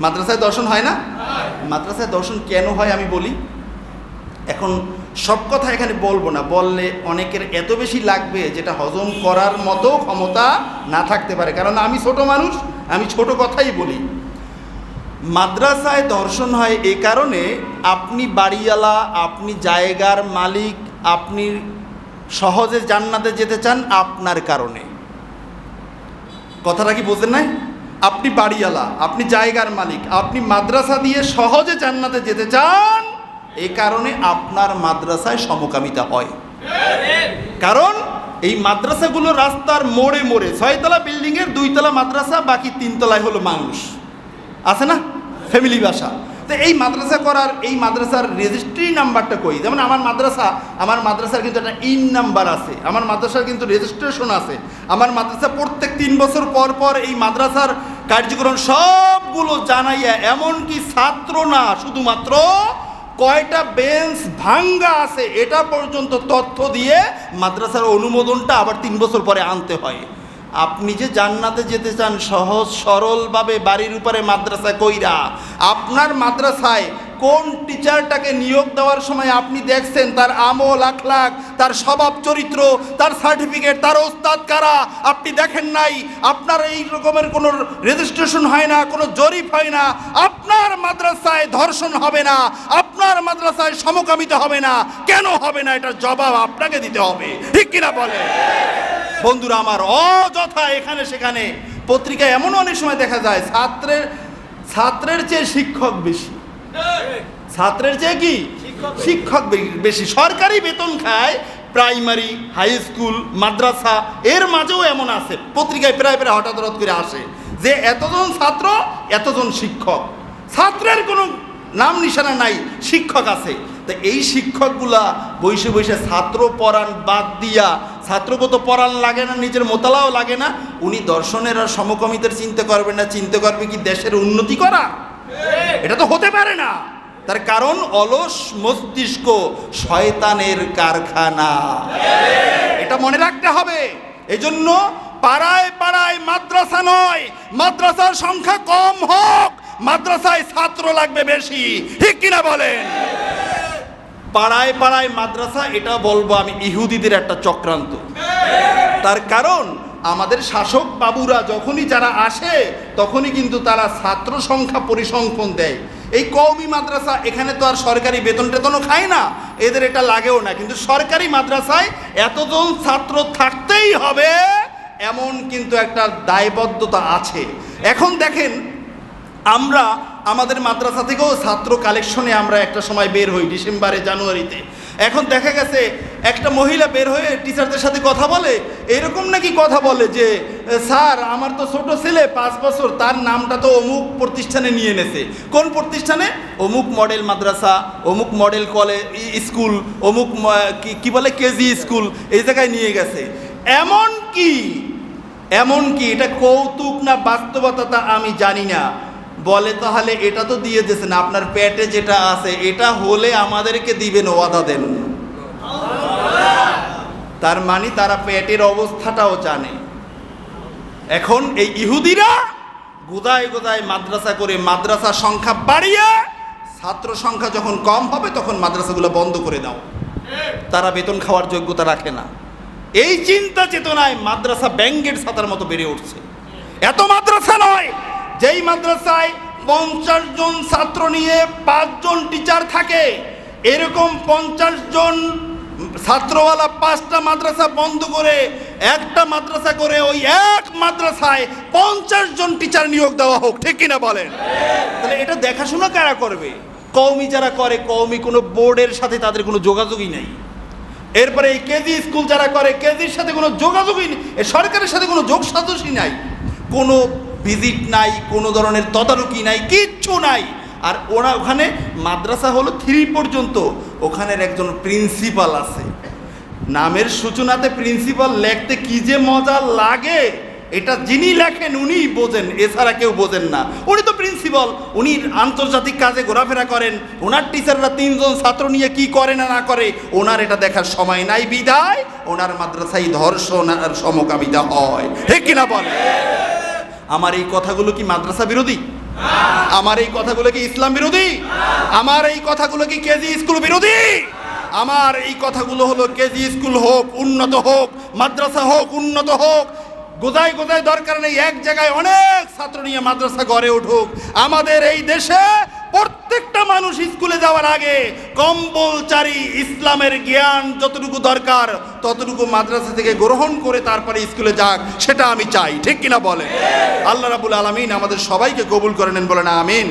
মাদ্রাসায় দর্শন হয় না? মাদ্রাসায় দর্শন কেন হয় আমি বলি। এখন সব কথা এখানে বলবো না, বললে অনেকের এত বেশি লাগবে যেটা হজম করার মতো ক্ষমতা না থাকতে পারে, কারণ আমি ছোট মানুষ, আমি ছোট কথাই বলি। মাদ্রাসায় দর্শন হয় এই কারণে, আপনি বাড়িওয়ালা, আপনি জায়গার মালিক, আপনি সহজে জান্নাতে যেতে চান আপনার কারণে। কথাটা কি বুঝলেন না? আপনি বাড়িওয়ালা, আপনি জায়গার মালিক, আপনি মাদ্রাসা দিয়ে সহজে জান্নাতে যেতে চান, এই কারণে আপনার মাদ্রাসায় সমকামিতা হয়। কারণ এই মাদ্রাসাগুলো রাস্তার মোড়ে মোড়ে, 6 তলা বিল্ডিংয়ের 2 তলা মাদ্রাসা, বাকি 3 তলায় হলো মানুষ, আছে না, ফ্যামিলি বাসা। তো এই মাদ্রাসা করার, এই মাদ্রাসার রেজিস্ট্রি নাম্বারটা কই? যেমন আমার মাদ্রাসার কিন্তু একটা ইন নাম্বার আছে, আমার মাদ্রাসার কিন্তু রেজিস্ট্রেশন আছে। আমার মাদ্রাসা প্রত্যেক 3 বছর পর পর এই মাদ্রাসার কার্যক্রম সবগুলো জানাইয়া, এমনকি ছাত্র না, শুধুমাত্র কয়টা বেঞ্চ ভাঙ্গা আছে এটা পর্যন্ত তথ্য দিয়ে মাদ্রাসার অনুমোদনটা আবার 3 বছর পরে আনতে হয়। আপনি যে জান্নাতে যেতে চান সহজ সরলভাবে বাড়ির উপরে মাদ্রাসা কইরা, আপনার মাদ্রাসায় কোন টিচারটাকে নিয়োগ দেওয়ার সময় আপনি দেখছেন তার আমল আখলাক, তার স্বভাব চরিত্র, তার সার্টিফিকেট, তার ওস্তাদ কারা আপনি দেখেন নাই, আপনার এই রকমের কোনো রেজিস্ট্রেশন হয় না, কোনো জরিপ হয় না, আপনার মাদ্রাসায় ধর্ষণ হবে না, আপনার মাদ্রাসায় সমকামিতা হবে না। কেন হবে না এটার জবাব আপনাকে দিতে হবে, ঠিক কিনা বলে? বন্ধুরা আমার, অযথা এখানে সেখানে পত্রিকায় এমন অনেক সময় দেখা যায় ছাত্রের চেয়ে শিক্ষক বেশি, ছাত্রের চেয়ে কি শিক্ষক বেশি। সরকারি বেতন খায় প্রাইমারি, হাই স্কুল, মাদ্রাসা, এর মাঝেও এমন আছে, পত্রিকায় প্রায় প্রায় হঠাৎ করে আসে যে এতজন ছাত্র এতজন শিক্ষক, ছাত্রের কোনো নাম নিশানা নাই, শিক্ষক আছে। তো এই শিক্ষকগুলা বসে বসে ছাত্র পড়ান বাদ দিয়া, ছাত্রকে তো পড়ান লাগে না, নিজের মোতালাও লাগে না, উনি দর্শনের আর সমকামিতার চিন্তা করবেন না, চিন্তা করবে কি দেশের উন্নতি করা? এটা তো হতে পারে না। তার কারণ অলস মস্তিষ্ক শয়তানের কারখানা, এটা মনে রাখতে হবে। এই জন্য পাড়ায় পাড়ায় মাদ্রাসা নয়, মাদ্রাসার সংখ্যা কম হোক, মাদ্রাসায় ছাত্র লাগবে বেশি, ঠিক কিনা বলেন? পাড়ায় পাড়ায় মাদ্রাসা, এটা বলবো আমি ইহুদিদের একটা চক্রান্ত। তার কারণ আমাদের শাসক বাবুরা যখনই যারা আসে তখনই কিন্তু তারা ছাত্র সংখ্যা পরিসংখ্যান দেয়। এই কওমি মাদ্রাসা, এখানে তো আর সরকারি বেতন টেতনও খায় না, এদের এটা লাগেও না, কিন্তু সরকারি মাদ্রাসায় এতজন ছাত্র থাকতেই হবে এমন কিন্তু একটা দায়বদ্ধতা আছে। এখন দেখেন, আমরা আমাদের মাদ্রাসা থেকেও ছাত্র কালেকশনে আমরা একটা সময় বের হই, ডিসেম্বরে জানুয়ারিতে। এখন দেখা গেছে একটা মহিলা বের হয়ে টিচারদের সাথে কথা বলে, এরকম নাকি কথা বলে যে স্যার আমার তো ছোট ছেলে 5 বছর, তার নামটা তো অমুক প্রতিষ্ঠানে নিয়ে এনেছে। কোন প্রতিষ্ঠানে? অমুক মডেল মাদ্রাসা, অমুক মডেল কলেজ স্কুল, অমুক কি বলে কেজি স্কুল, এই জায়গায় নিয়ে গেছে। এমন কি এটা কৌতুক না বাস্তবতা তা আমি জানি না। বলে তাহলে এটা তো দিয়ে দিয়েছেন, আপনার পেটে যেটা আছে এটা হলে আমাদেরকে দিবেন, ওয়াদা দেন। তার মানে তারা পেটের অবস্থাটাও জানে। এখন এই ইহুদিরা গোদায় গোদায় মাদ্রাসা করে, মাদ্রাসার সংখ্যা বাড়িয়ে ছাত্র সংখ্যা যখন কম হবে তখন মাদ্রাসাগুলো বন্ধ করে দাও, তারা বেতন খাওয়ার যোগ্যতা রাখে না। এই চিন্তা চেতনায় মাদ্রাসা ব্যাঙ্গের ছাতার মতো বেড়ে উঠছে। এত মাদ্রাসা নয়, যেই মাদ্রাসায় 50 জন ছাত্র নিয়ে 5 জন টিচার থাকে, এরকম 50 জন ছাত্রওয়ালা 5টা মাদ্রাসা বন্ধ করে একটা মাদ্রাসা করে ওই এক মাদ্রাসায় 50 জন টিচার নিয়োগ দেওয়া হোক, ঠিক কিনা বলেন? তাহলে এটা দেখাশোনা কারা করবে? কওমি যারা করে, কওমি কোনো বোর্ডের সাথে তাদের কোনো যোগাযোগই নেই। এরপরে এই কেজি স্কুল যারা করে, কেজির সাথে কোনো যোগাযোগই নেই, সরকারের সাথে কোনো যোগ সাজসই নাই, কোনো ভিজিট নাই, কোনো ধরনের তদারকি নাই, কিচ্ছু নাই। আর ওখানে মাদ্রাসা হলো 3 পর্যন্ত, ওখানের একজন প্রিন্সিপাল আছে, নামের সূচনাতে প্রিন্সিপাল লিখতে কি যে মজা লাগে, এটা যিনি লেখেন উনিই বোঝেন, এছাড়া কেউ বোঝেন না। উনি তো প্রিন্সিপাল, উনি আন্তর্জাতিক কাজে ঘোরাফেরা করেন, ওনার টিচাররা 3 জন ছাত্র নিয়ে কি করে না করে ওনার এটা দেখার সময় নাই, বিদায় ওনার মাদ্রাসায় ধর্ষণ আর সমকামিতা হয়, ঠিক কিনা বলে? আমার এই কথাগুলো কি মাদ্রাসা বিরোধী? আমার এই কথাগুলো কি ইসলাম বিরোধী? আমার এই কথাগুলো কি কেজি স্কুল বিরোধী? আমার এই কথাগুলো হলো কেজি স্কুল হোক, উন্নত হোক, মাদ্রাসা হোক, উন্নত হোক, গোজায় গোজায় দরকার নেই, এক জায়গায় অনেক ছাত্র নিয়ে মাদ্রাসা গড়ে উঠুক। আমাদের এই দেশে প্রত্যেকটা মানুষ স্কুলে যাওয়ার আগে কম্পালসারি ইসলামের জ্ঞান যতটুকু দরকার ততটুকু মাদ্রাসা থেকে গ্রহণ করে তারপরে স্কুলে যাক, সেটা আমি চাই। ঠিক কিনা বলে? আল্লাহ রাব্বুল আলামিন আমাদের সবাইকে কবুল করে নেন, বলেন আমিন।